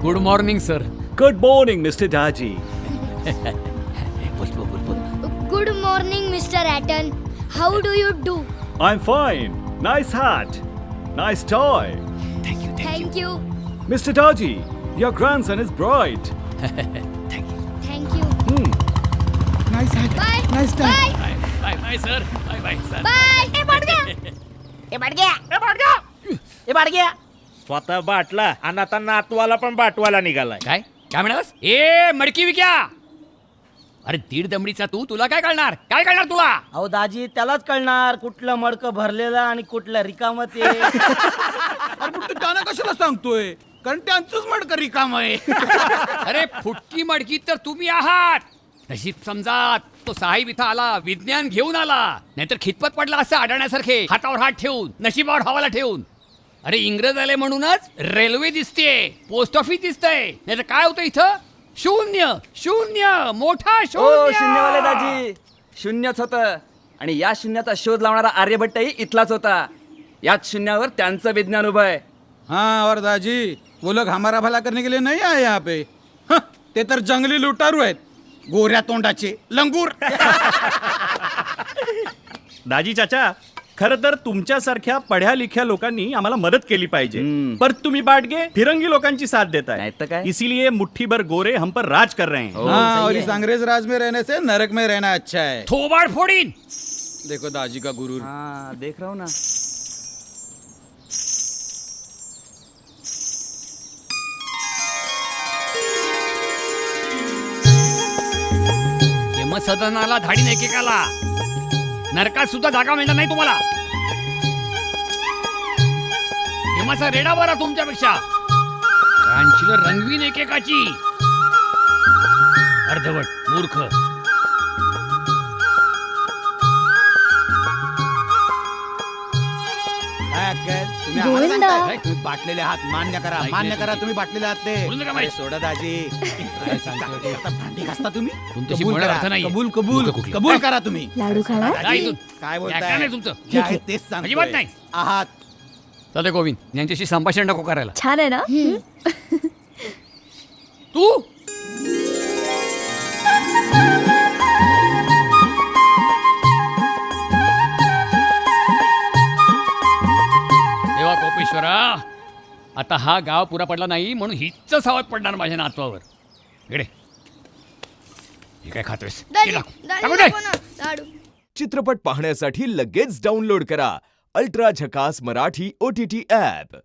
Good morning sir. Good morning, Mr. Daji. Good morning, Mr. Atten. How do you do? I'm fine. Nice hat. Nice toy. Thank you. Mr. Daji, your grandson is bright. Thank you. Nice hat. Bye. Nice tie. Bye. Bye bye sir. Bye bye sir. Bye. स्वतः बाटला आणि आता नातवाला पण बाटवाला निघालाय. काय काय म्हणालास? ए मडकी विक्या. अरे दीड दमडीचा तुला काय कळणार? काय कळणार तुला? अहो दाजी त्यालाच कळणार कुठलं मडकं भरलेलं आणि कुठलं रिकामं ते. अरे पण तू त्यांना कशाला सांगतोय? कारण त्यांचंच मडकं रिकाम आहे. अरे फुटकी मडकी तर तुम्ही आहात. नशीब समजा तो साहेब इथं आला, विज्ञान घेऊन आला, नाहीतर खितपत पडला असं आढळण्यासारखे हातावर हात ठेवून, नशिबावर हवाला ठेवून. अरे इंग्रज आले म्हणूनच रेल्वे दिसते, पोस्ट ऑफिस दिसतंय, नाहीतर काय होतं इथं? शून्य शून्य मोठा ओ शून्य. शून्यवाले दाजी शून्यच होतं आणि या शून्याचा शोध लावणारा आर्यभट्टही इथलाच होता. याच शून्यावर त्यांचं विज्ञान उभं आहे. हाँ और दाजी वो लोग हमारा भला करने के लिए नहीं आए यहाँ पे. हं, ते तर जंगली लुटारू आहेत, गोऱ्या तोंडाचे लंगूर. दाजी चाचा, खरं तर तुमच्यासारख्या पढ्या लिख्या लोकांनी आम्हाला मदत केली पाहिजे. पर तुम्ही बाटगे फिरंगी लोकांची साथ देता नाही तर है, काय? इसीलिए मुट्ठी भर गोरे हम पर राज कर रहे हैं. हाँ और इस अंग्रेज राज में रहने से नरक में रहना अच्छा है. थोबाड फोडीन. देखो दाजी का गुरूर. हाँ देख रहा हूँ ना. यमसदनाला धाडीन एकेकाला. नरकात सुद्धा जागा मिळणार नाही तुम्हाला. यमाचा रेडा बरा तुमच्यापेक्षा. रांचीला रंगवीन एकेकाची. अर्धवट मूर्ख. काय अक्कल? तुम्ही आम्हाला गोविंदा. सांगताय? तुम्ही बाटलेले हात मान्य करा, मान्य करा. तुम्ही बाटलेले हात ते. बोलू नका अरे बाई. सोडा दाजी. काय सांगतोय? आता भांडी घासता तुम्ही? तुमच्याशी कबूल बोलायला करा. अर्थ नाहीये. कबूल कबूल मूर्ख कुठले. कबूल करा तुम्ही. लाडू खाणार? जा दाजी, इथून. काय ऐका बोलताय? नाही तुमचं. जे आहे तेच सांगतोय. अजिबात नाही. आहात. चालेल गोविंद, यांच्याशी संभाषण नको करायला. छान आहे ना. तू देवा कोपेश्वरा, आता हा गाव पुरा पडला नाही म्हणून हिच सावध पडणार माझ्या नातवावर. इकडे हे काय खातोयस? दादी, हे दादी टाकू दे. नको ना, लाडू. चित्रपट पाहण्यासाठी लगेच डाउनलोड करा अल्ट्रा झकास मराठी OTT ॲप.